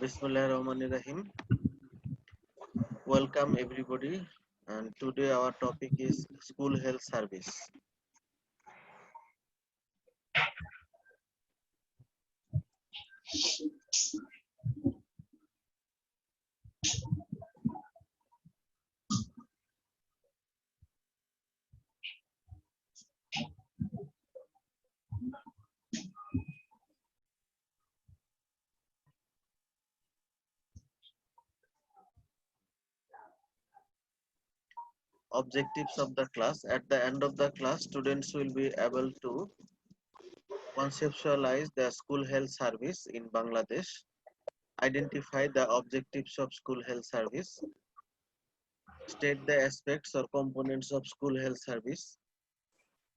Bismillahirrahmanirrahim. Welcome everybody, and today our topic is school health service. Objectives of the class. At the end of the class, students will be able to conceptualize the school health service in Bangladesh, identify the objectives of school health service, state the aspects or components of school health service,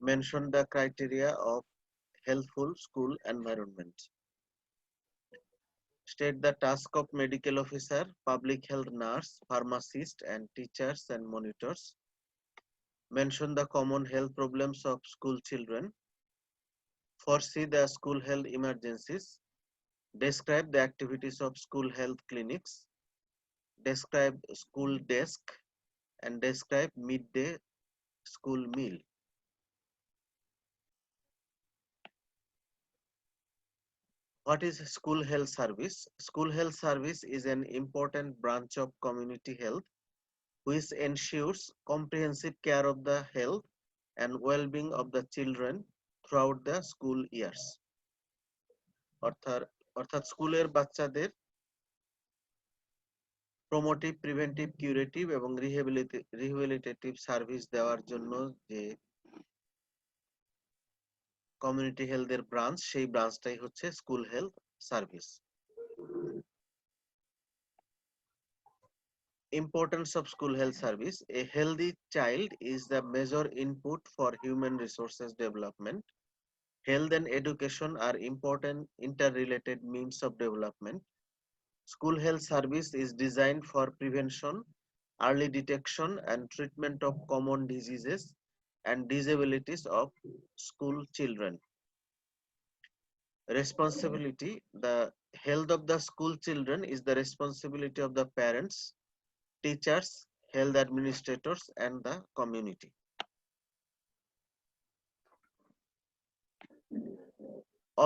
mention the criteria of healthful school environment. State the task of medical officer, public health nurse, pharmacist, and teachers and monitors. Mention the common health problems of school children. Foresee the school health emergencies. Describe the activities of school health clinics. Describe school desk and describe midday school meal. What is school health service? School health service is an important branch of community health which ensures comprehensive care of the health and well-being of the children throughout the school years. অর্থাৎ স্কুলের বাচ্চাদের প্রমোটিভ, preventive, curative এবং রিহ্যাবিলিটেটিভ service দেওয়ার জন্য যে community হেলথের branch, সেই ব্রাঞ্চটাই হচ্ছে school health service. Importance of school health service. A healthy child is the major input for human resources development. Health and education are important interrelated means of development. School health service is designed for prevention, early detection and treatment of common diseases and disabilities of school children. Responsibility. The health of the school children is the responsibility of the parents, teachers, health administrators, and the community.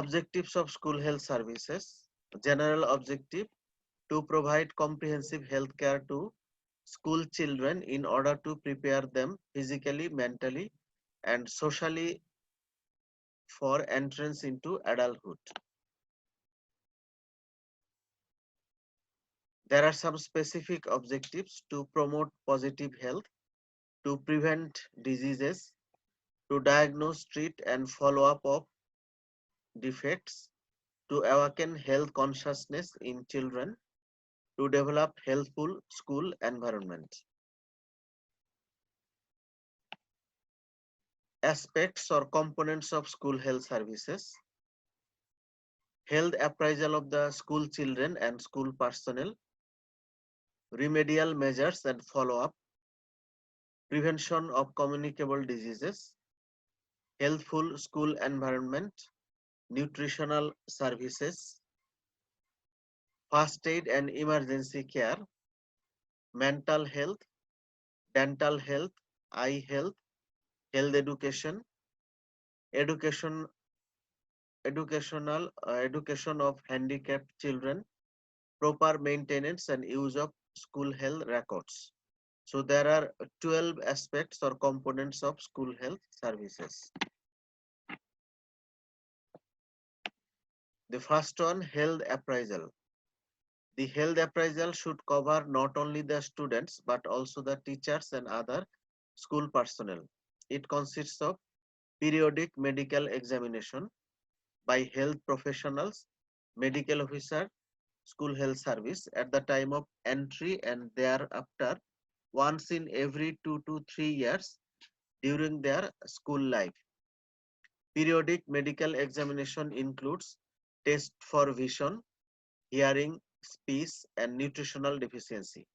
Objectives of school health services. General objective: to provide comprehensive health care to school children in order to prepare them physically, mentally, and socially for entrance into adulthood. There are some specific objectives: to promote positive health, to prevent diseases, to diagnose, treat, and follow up of defects, to awaken health consciousness in children, to develop healthful school environment. Aspects or components of school health services. Health appraisal of the school children and school personnel, remedial measures and follow-up, prevention of communicable diseases, healthful school environment, nutritional services, first aid and emergency care, mental health, dental health, eye health, health education, education of handicapped children, proper maintenance and use of school health records. So there are 12 aspects or components of school health services. The first one, health appraisal. The health appraisal should cover not only the students but also the teachers and other school personnel. It consists of periodic medical examination by health professionals, medical officer, school health service at the time of entry and thereafter once in every 2 to 3 years during their school life. Periodic medical examination includes test for vision, hearing, speech, and nutritional deficiency.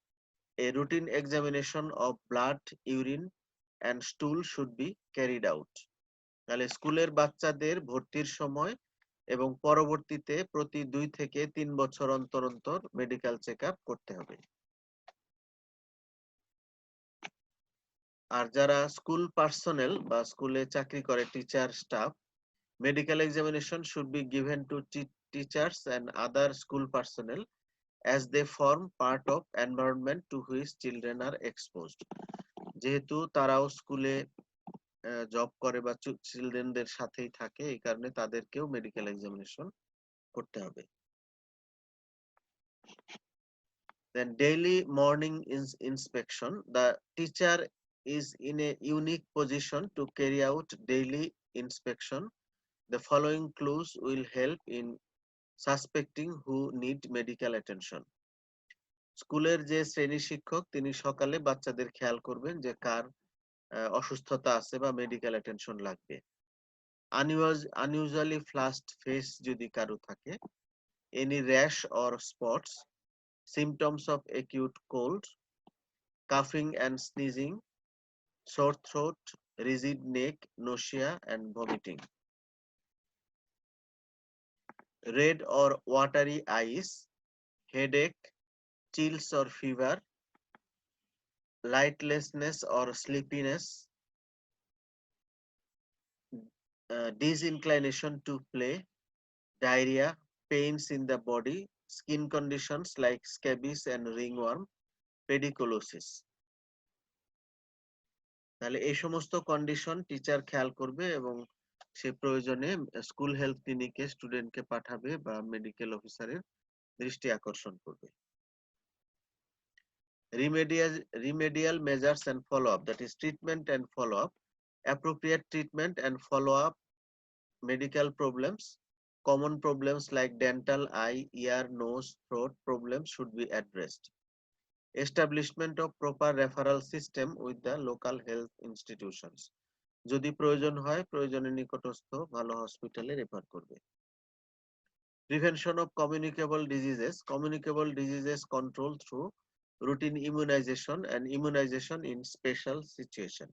A routine examination of blood, urine, and stool should be carried out. তাহলে স্কুলের বাচ্চাদের ভর্তির সময় এবং পরবর্তীতে প্রতি 2 থেকে 3 বছর অন্তর অন্তর মেডিকেল চেকআপ করতে হবে। আর যারা স্কুল পার্সোনেল বা স্কুলে চাকরি করে teacher staff, medical examination should be given to teachers and other school personnel as they form part of environment to which children are exposed. যেহেতু তারাও স্কুলে জব করে বা চিলড্রেনদের সাথেই থাকে, এই কারণে তাদেরকেও মেডিকেল এক্সামিনেশন করতে হবে। Then daily morning inspection. The teacher is in a unique position to carry out daily inspection. The following clues will help in suspecting who need medical attention. স্কুলের যে শ্রেণী শিক্ষক তিনি সকালে বাচ্চাদের খেয়াল করবেন যে কার অসুস্থতা আছে বা মেডিকেল অ্যাটেনশন লাগবে। unusually flushed face যদি কারো থাকে, any rash or spots, symptoms of acute cold, coughing and sneezing, sore throat, rigid neck, nausea and vomiting, red or watery eyes, headache, chills or fever, lightlessness or sleepiness, disinclination to play, diarrhea, pains in the body, skin conditions like scabies and ringworm, pediculosis. তাহলে এই সমস্ত condition teacher খেয়াল করবে এবং সে প্রয়োজনে school health ক্লিনিকে স্টুডেন্টকে পাঠাবে বা মেডিকেল অফিসারের দৃষ্টি আকর্ষণ করবে। remedial measures and follow up, that is treatment and follow up, appropriate treatment and follow up medical problems, common problems like dental, eye, ear, nose, throat problems should be addressed. Establishment of proper referral system with the local health institutions. যদি প্রয়োজন হয় প্রয়োজনে নিকটস্থ ভালো হসপিটালে refer করবে। Prevention of communicable diseases control through routine immunization and immunization in special situation.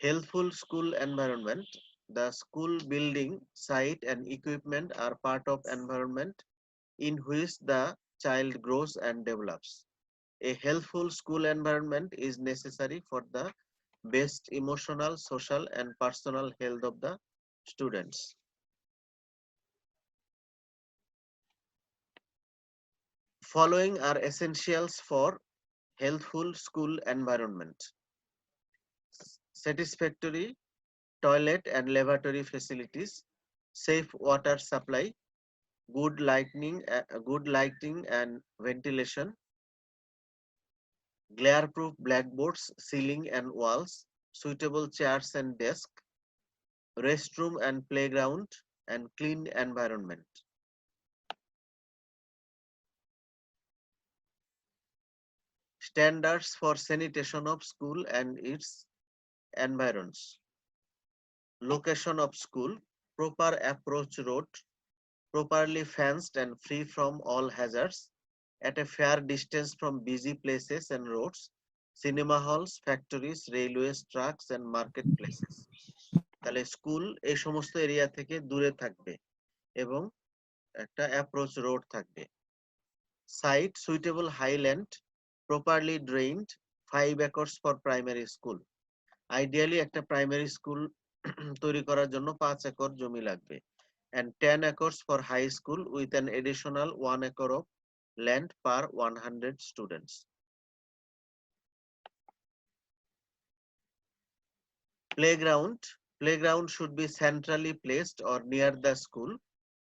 Healthful school environment. The school building, site and equipment are part of environment in which the child grows and develops. A healthful school environment is necessary for the best emotional, social and personal health of the students. Following are essentials for healthful school environment: satisfactory toilet and lavatory facilities, safe water supply, good lighting and ventilation, glare-proof blackboards, ceiling and walls, suitable chairs and desk, restroom and playground, and clean environment. Standards for sanitation of school and its environs. Location of school, proper approach road, properly fenced and free from all hazards, at a fair distance from busy places and roads, cinema halls, factories, railways, trucks and marketplaces. তাহলে school এই সমস্ত area থেকে দূরে থাকবে এবং একটা approach road থাকবে। Site suitable highland, properly drained, 5 acres for primary school. Ideally একটা প্রাইমারি স্কুল তৈরি করার জন্য 5 একর জমি লাগবে, and 10 acres for high school with an additional 1 acre of land per 100 students. Playground should be centrally placed or near the school.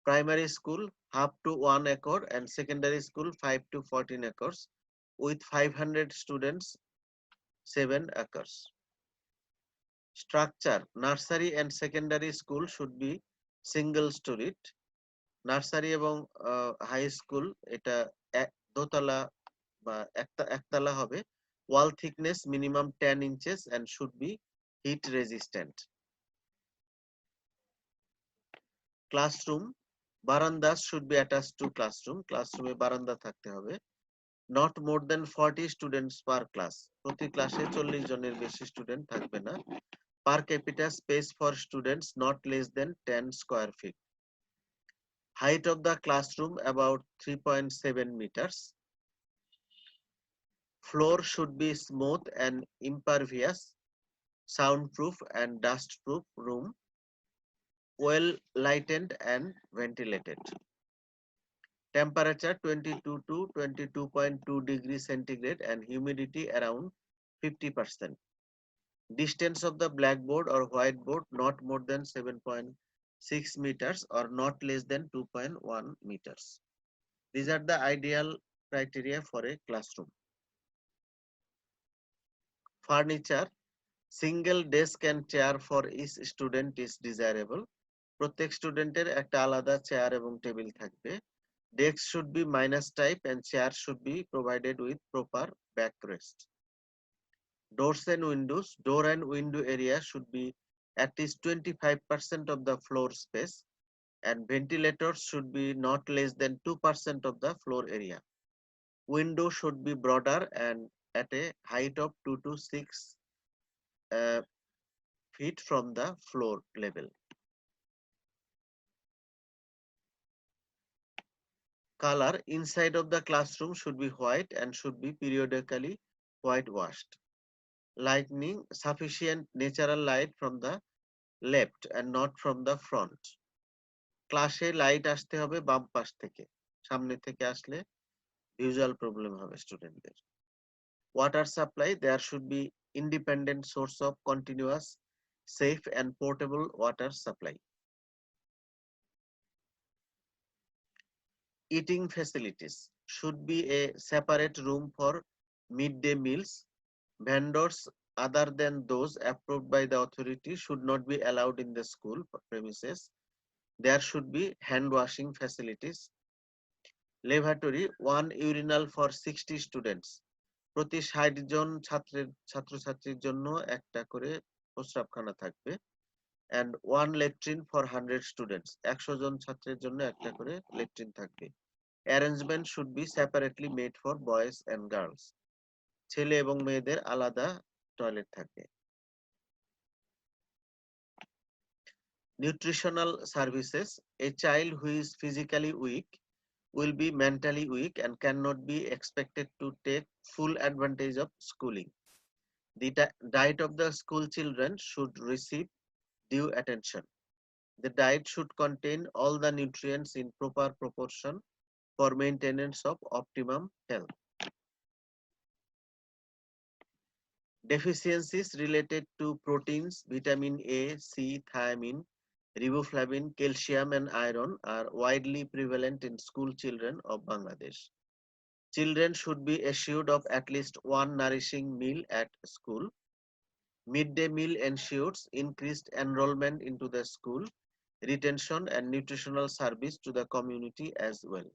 Primary school half to 1 acre and secondary school 5 to 14 acres with 500 students 7 acres. Structure: nursery and secondary school should be single storied. Nursery এবং high school এটা দোতলা বা একতলা হবে। ওয়াল thickness minimum 10 inches and should be heat resistant. Classroom: barandas should be attached to classroom. ক্লাসরুমে বারান্দা থাকতে হবে। Not more than 40 students per class. প্রতি ক্লাসে 40 জনের বেশি স্টুডেন্ট থাকবে না। Per capita space for students not less than 10 square feet. Height of the classroom about 3.7 meters. Floor should be smooth and impervious, soundproof and dustproof room, well lighted and ventilated. Temperature 22 to 22.2 degrees centigrade and humidity around 50%. Distance of the blackboard or whiteboard not more than 7.6 meters or not less than 2.1 meters. These are the ideal criteria for a classroom. Furniture, single desk and chair for each student is desirable. প্রত্যেক স্টুডেন্টের একটা আলাদা chair এবং table থাকবে। Desk should be minus type and chair should be provided with proper backrest. Doors and windows, door and window area should be at least 25% of the floor space and ventilators should be not less than 2% of the floor area. Window should be broader and at a height of 2 to 6 feet from the floor level. Color inside of the classroom should be white and should be periodically whitewashed. Lighting sufficient natural light from the left and not from the front. ক্লাসে light আসতে হবে বাম পাশ থেকে, সামনে থেকে আসলে visual problem হবে স্টুডেন্টদের। Water supply, there should be independent source of continuous, safe and portable water supply. Eating facilities should be a separate room for midday meals. Vendors other than those approved by the authority should not be allowed in the school premises. There should be hand washing facilities. Lavatory, one urinal for 60 students. প্রতি 60 জন ছাত্রছাত্রীর জন্য একটা করে প্রস্রাবখানা থাকবে and one latrine for 100 students. 100 জন ছাত্রের জন্য একটা করে ল্যাট্রিন থাকবে. Arrangement should be separately made for boys and girls. ছেলে এবং মেয়েদের আলাদা টয়লেট থাকবে। Nutritional services, a child who is physically weak will be mentally weak and cannot be expected to take full advantage of schooling. The diet of the school children should receive due attention. The diet should contain all the nutrients in proper proportion for maintenance of optimum health. Deficiencies related to proteins, vitamin A, C, thiamine, riboflavin, calcium and iron are widely prevalent in school children of Bangladesh. Children should be assured of at least one nourishing meal at school. Midday meal ensures increased enrollment into the school, retention and nutritional service to the community as well.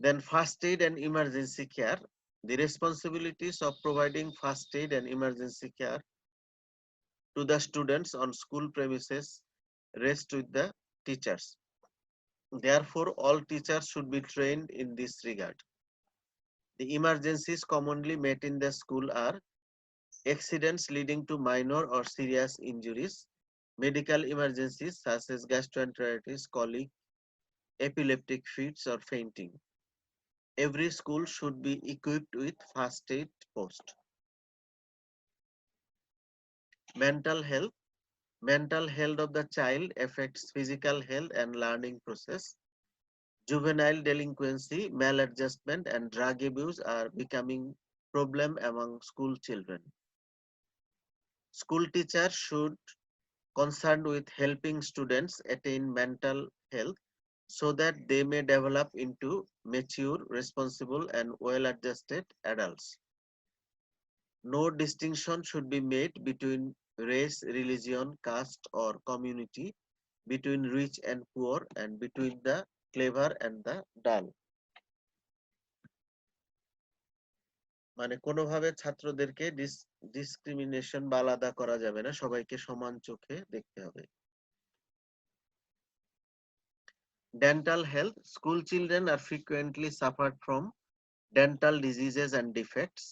Then first aid and emergency care. The responsibilities of providing first aid and emergency care to the students on school premises rest with the teachers. Therefore, all teachers should be trained in this regard. The emergencies commonly met in the school are accidents leading to minor or serious injuries, medical emergencies such as gastroenteritis, colic, epileptic fits or fainting. Every school should be equipped with first aid post. Mental health. Mental health of the child affects physical health and learning process. Juvenile delinquency, maladjustment and drug abuse are becoming problem among school children. School teachers should concerned with helping students attain mental health so that they may develop into mature, responsible and well-adjusted adults. No distinction should be made between race, religion, caste or community, between rich and poor and between the clever and the dull. মানে কোনোভাবে ছাত্রদেরকে discrimination বা আলাদা করা যাবে না, সবাইকে সমান চোখে দেখতে হবে। Dental health. School children are frequently suffered from dental diseases and defects.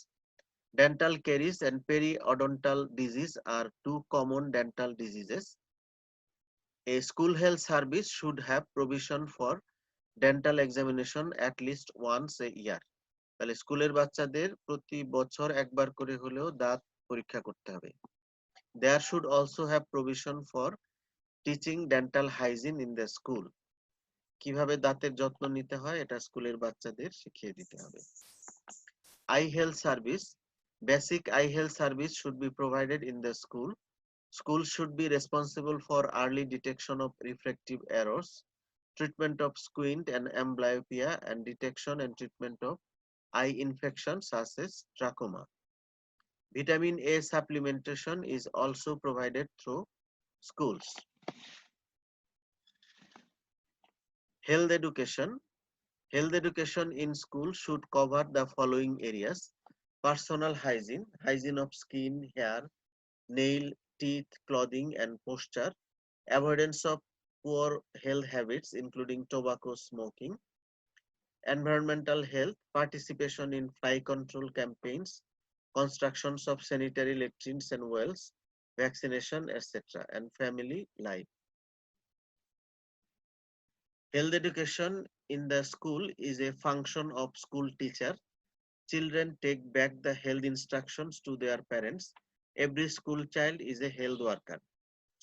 Dental caries and periodontal disease are two common dental diseases. A school health service should have provision for dental examination at least once a year. তাহলে স্কুলের বাচ্চাদের প্রতি বছর একবার করে হলেও দাঁত পরীক্ষা করতে হবে। There should also have provision for teaching dental hygiene in the school. কিভাবে দাঁতের যত্ন নিতে হয় এটা স্কুলের বাচ্চাদের শিখিয়ে দিতে হবে। Eye health service. Basic eye health service should be provided in the school. Schools should be responsible for early detection of refractive errors, treatment of squint and amblyopia, and detection and treatment of eye infections such as trachoma. Vitamin A supplementation is also provided through schools. Health education. Health education in school should cover the following areas: personal hygiene, hygiene of skin, hair, nail, teeth, clothing, and posture, avoidance of poor health habits, including tobacco smoking, environmental health, participation in fly control campaigns, constructions of sanitary latrines and wells, vaccination, etc., and family life. Health education in the school is a function of school teacher. Children take back the health instructions to their parents. Every school child is a health worker.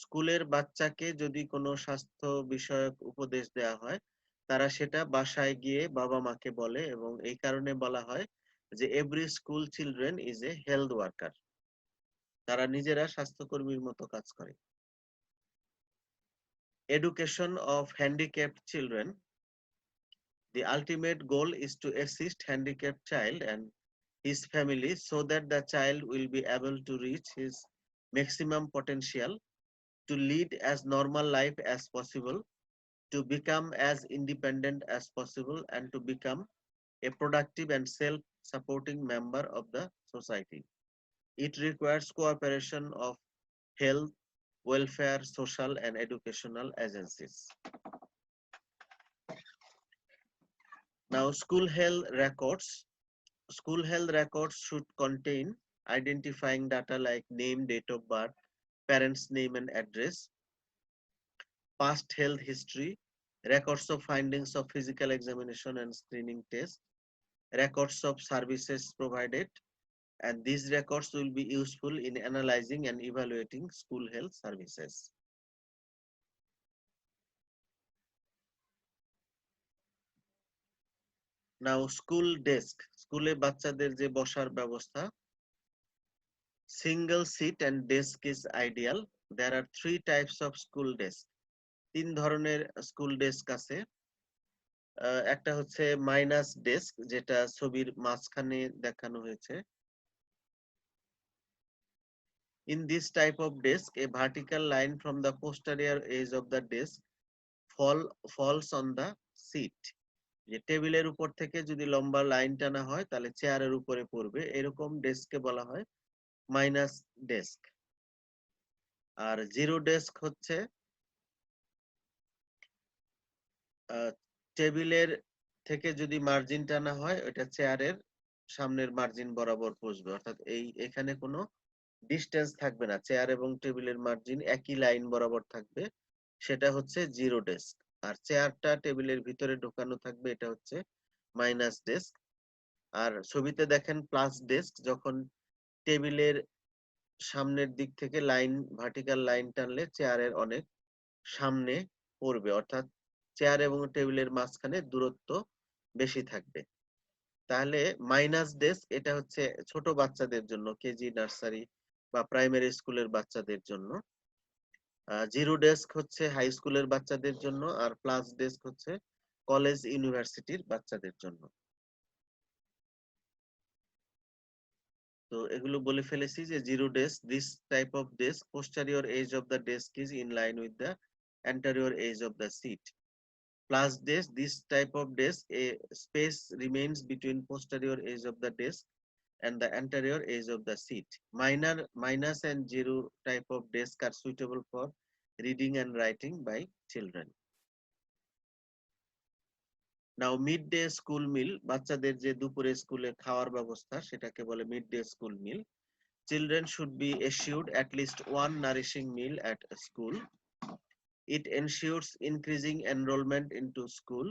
স্কুলের বাচ্চাকে যদি কোনো স্বাস্থ্য বিষয়ক উপদেশ দেওয়া হয় তারা সেটা বাসায় গিয়ে বাবা মাকে বলে এবং এই কারণে বলা হয় যে every school children is a health worker, তারা নিজেরা স্বাস্থ্যকর্মীর মতো কাজ করে। Education of handicapped children. The ultimate goal is to assist handicapped child and his family so that the child will be able to reach his maximum potential, to lead as normal life as possible, to become as independent as possible, and to become a productive and self-supporting member of the society. It requires cooperation of health, welfare, social, and educational agencies. Now, school health records. School health records should contain identifying data like name, date of birth, parents' name and address, past health history, records of findings of physical examination and screening test, records of services provided, and these records will be useful in analyzing and evaluating school health services. Now, school desk. স্কুলে বাচ্চাদের যে বসার ব্যবস্থা, single seat and desk is ideal. There are 3 types of school desk. 3 ধরনের school desk আছে। একটা হচ্ছে minus desk, যেটা ছবির মাঝখানে দেখানো হয়েছে। In this type of desk, a vertical line from the posterior edge of the desk falls on the seat. যে টেবিলের উপর থেকে যদি লম্বা লাইন টানা হয় তাহলে চেয়ারের উপরে পড়বে, এরকম ডেস্ককে বলা হয় মাইনাস ডেস্ক। আর জিরো ডেস্ক হচ্ছে টেবিলের থেকে যদি মার্জিন টানা হয় ওটা চেয়ারের সামনের মার্জিন বরাবর বসবে, অর্থাৎ এখানে কোনো ডিস্টেন্স থাকবে না, চেয়ার এবং টেবিলের মার্জিন একই লাইন বরাবর থাকবে, সেটা হচ্ছে জিরো ডেস্ক। আর চেয়ারটা টেবিলের ভিতরে ঢোকানো থাকবে, এটা হচ্ছে মাইনাস ডেস্ক। আর ছবিতে দেখেন প্লাস ডেস্ক, যখন টেবিলের সামনের দিক থেকে লাইন ভার্টিক্যাল লাইন টানলে চেয়ারের অনেক সামনে পড়বে, অর্থাৎ চেয়ার এবং টেবিলের মাঝখানে দূরত্ব বেশি থাকবে। তাহলে মাইনাস ডেস্ক এটা হচ্ছে ছোট বাচ্চাদের জন্য, কেজি, নার্সারি বা প্রাইমারি স্কুলের বাচ্চাদের জন্য। জিরো ডেস্ক হচ্ছে হাই স্কুলের বাচ্চাদের জন্য, আর প্লাস ডেস্ক হচ্ছে কলেজ ইউনিভার্সিটির বাচ্চাদের জন্য। তো এগুলো বলে ফেলেছি যে zero desk, this type of desk, posterior edge of the desk is in line with the anterior edge of the seat. Plus desk, this type of desk, a space remains between posterior edge of the desk and the anterior edge of the seat. Minus and zero type of desk are suitable for reading and writing by children. Now mid day school meal, বাচ্চাদের যে দুপুরে স্কুলে খাওয়ার ব্যবস্থা সেটাকে বলে mid day school meal. Children should be assured at least one nourishing meal at school. It ensures increasing enrollment into school,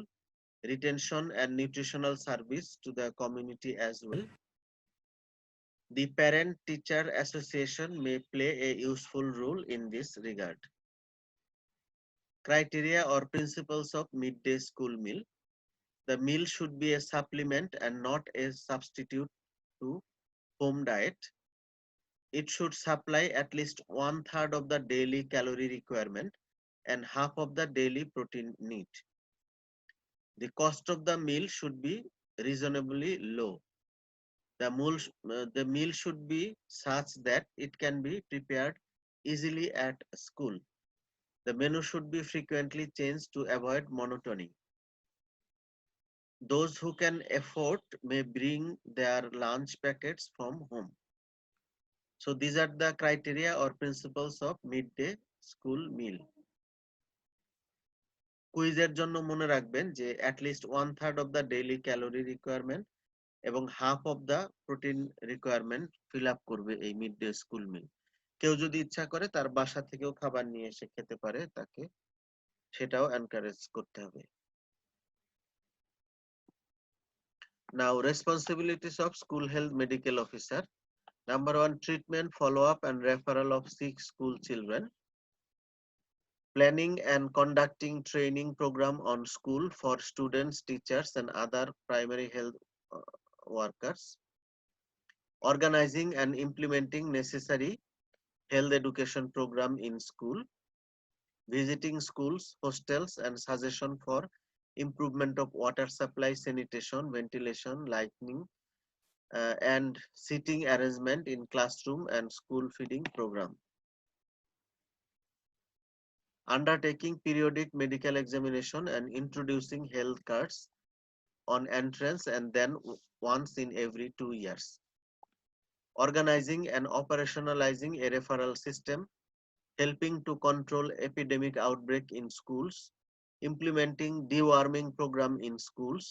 retention and nutritional service to the community as well. The Parent Teacher Association may play a useful role in this regard. Criteria or principles of midday school meal. The meal should be a supplement and not a substitute to home diet. It should supply at least 1/3 of the daily calorie requirement and half of the daily protein need. The cost of the meal should be reasonably low. The meal should be such that it can be prepared easily at school. The menu should be frequently changed to avoid monotony. Those who can afford may bring their lunch packets from home. So these are the criteria or principles of midday school meal. কুইজের জন্য মনে রাখবেন যে at least 1/3 of the daily calorie requirement এবং half of the protein requirement fill up করবে এই mid day school মিল। কেউ যদি ইচ্ছা করে তার বাসা থেকেও খাবার নিয়ে এসে খেতে পারে, তাকে সেটাও এনকারেজ করতে হবে। Now, responsibilities of school health medical officer. Number one, treatment, follow-up and referral of sick school children. Planning and conducting training program on school for students, teachers and other primary health workers. Organizing and implementing necessary health education program in school. Visiting schools, hostels and suggestion for improvement of water supply, sanitation, ventilation, lighting, and seating arrangement in classroom and school feeding program. Undertaking periodic medical examination and introducing health cards on entrance and then once in every 2 years. Organizing and operationalizing a referral system, helping to control epidemic outbreak in schools, implementing deworming program in schools,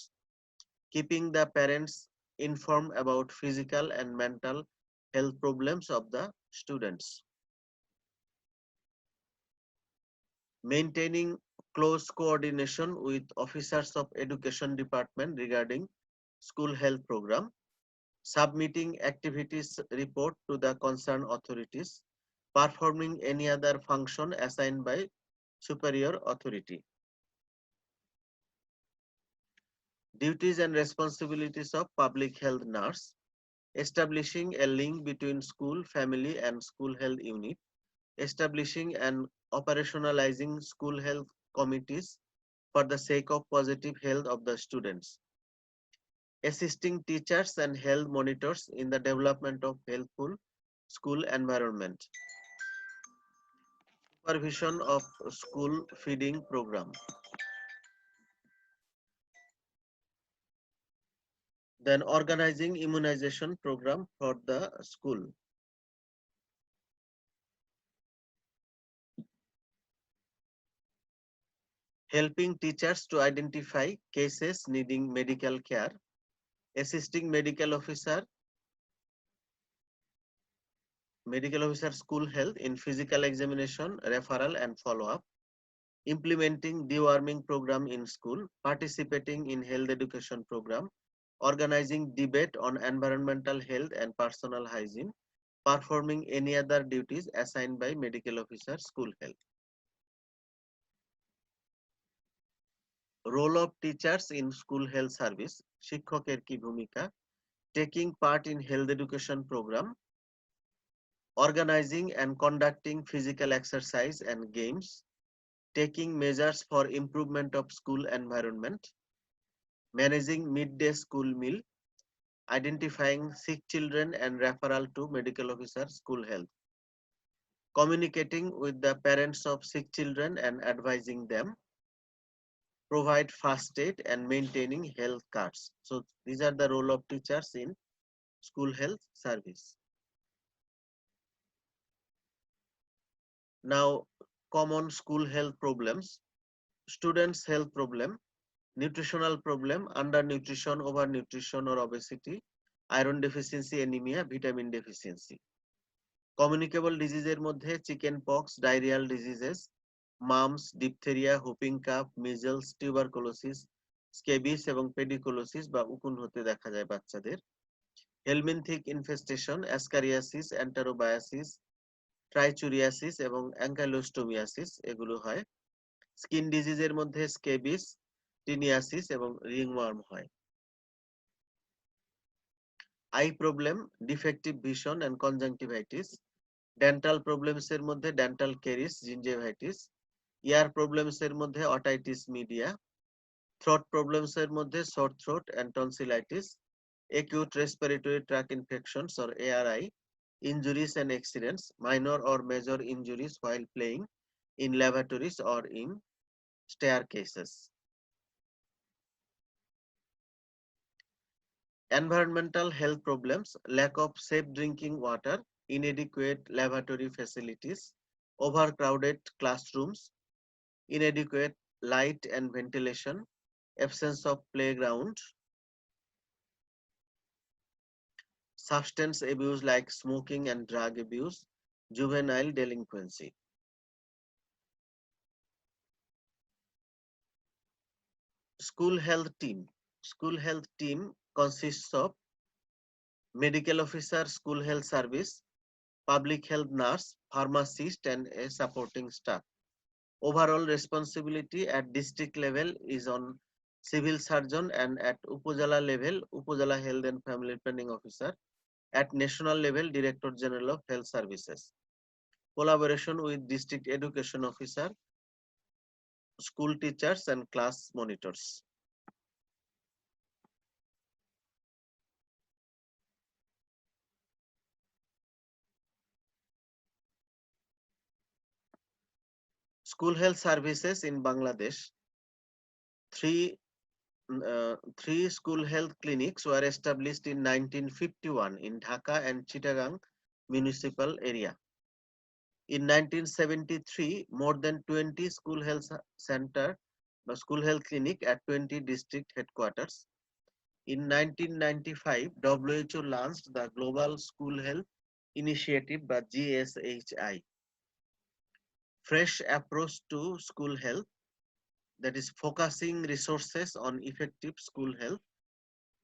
keeping the parents informed about physical and mental health problems of the students. Maintaining close coordination with officers of education department regarding school health program, submitting activities report to the concerned authorities, performing any other function assigned by superior authority. Duties and responsibilities of public health nurse, establishing a link between school, family and school health unit, establishing and operationalizing school health committees for the sake of positive health of the students, assisting teachers and health monitors in the development of healthful school environment, supervision of school feeding program. Then organizing immunization program for the school. Helping teachers to identify cases needing medical care, assisting medical officer school health in physical examination, referral and follow-up, implementing deworming program in school, participating in health education program, organizing debate on environmental health and personal hygiene, performing any other duties assigned by medical officer school health. Role of teachers in school health service, শিক্ষকের কি ভূমিকা, taking part in health education program, organizing and conducting physical exercise and games, taking measures for improvement of school environment, managing midday school meal, identifying sick children and referral to medical officer school health, communicating with the parents of sick children and advising them, provide first aid and maintaining health cards. So these are the role of teachers in school health service. Now, common school health problems, students health problem, Nutritional problem, undernutrition, overnutrition or obesity, iron deficiency, anemia, vitamin deficiency. Communicable diseases মধ্যে chicken pox, diarrhoeal diseases, mum's, diphtheria, whooping calf, measles, tuberculosis, scabies এবং pediculosis বা উকুন হতে দেখা যায় বাচ্চাদের। হেলমিনথিক infestation, অ্যাসকারিয়াসিস, এন্টারোবায়াসিস, ট্রাইচুরিয়াসিস এবং অ্যাঙ্কাইলোস্টোমিয়াসিস এগুলো হয়। স্কিন ডিজিজের মধ্যে স্কেবিস, টিনিয়াসিস এবং রিংওয়ার্ম হয়। Eye problem, defective vision and conjunctivitis. Dental problems এর মধ্যে dental caries, gingivitis. Ear problems এর মধ্যে অটাইটিস মিডিয়া। থ্রোট প্রবলেমস এর মধ্যে sore throat and tonsillitis. acute respiratory tract infections or ARI, injuries and accidents, minor or major injuries while playing in lavatories or in staircases. Environmental health problems, lack of safe drinking water, inadequate lavatory facilities, overcrowded classrooms, inadequate light and ventilation, absence of playground, substance abuse like smoking and drug abuse, juvenile delinquency. School health team. School health team consists of medical officer, school health service, public health nurse, pharmacist, and a supporting staff. Overall responsibility at district level is on civil surgeon, and at Upazila level, Upazila health and family planning officer. At national level, Director General of Health Services. Collaboration with district education officer, school teachers, and class monitors. School health services in Bangladesh. Three school health clinics were established in 1951 in Dhaka and Chittagong municipal area. In 1973, more than 20 school health center or school health clinic at 20 district headquarters. In 1995, WHO launched the Global School Health Initiative by GSHI. Fresh approach to school health, that is focusing resources on effective school health.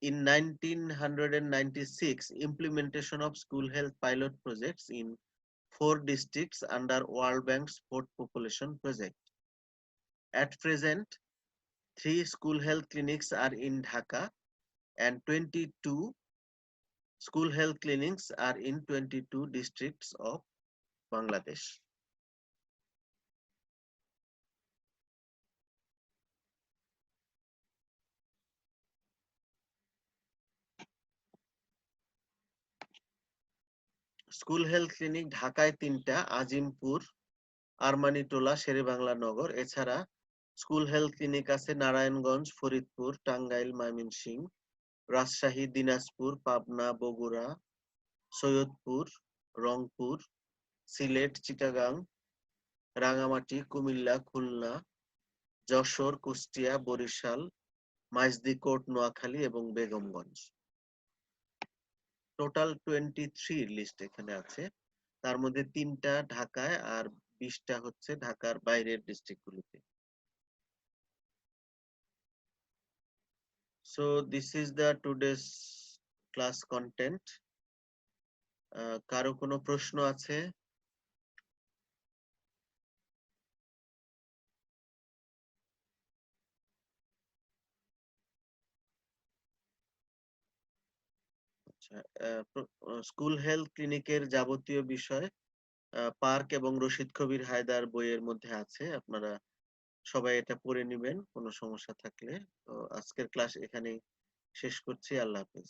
In 1996, implementation of school health pilot projects in 4 districts under World Bank's Fourth Population Project. At present, 3 school health clinics are in Dhaka and 22 school health clinics are in 22 districts of Bangladesh. School health clinic ঢাকায় 3টা, আজিমপুর, আরমানিটোলা, শেরেবাংলা নগর। এছাড়া school health clinic আছে নারায়ণগঞ্জ, ফরিদপুর, টাঙ্গাইল, ময়মনসিংহ, রাজশাহী, দিনাজপুর, পাবনা, বগুড়া, সৈয়দপুর, রংপুর, সিলেট, চিটাগাং, রাঙামাটি, কুমিল্লা, খুলনা, যশোর, কুষ্টিয়া, বরিশাল, মাইজদিকোট, নোয়াখালী এবং Begumganj. Total 23 list এখানে আছে, তার মধ্যে 3টা ঢাকায় আর 20টা হচ্ছে ঢাকার বাইরের ডিস্ট্রিক্টগুলোতে। So this is the today's class content. কারো কোনো প্রশ্ন আছে? স্কুল হেলথ ক্লিনিকের যাবতীয় বিষয় পার্ক এবং রশিদ কবির হায়দার বইয়ের মধ্যে আছে, আপনারা সবাই এটা পড়ে নেবেন কোনো সমস্যা থাকলে। তো আজকের ক্লাস এখানেই শেষ করছি। আল্লাহ হাফেজ।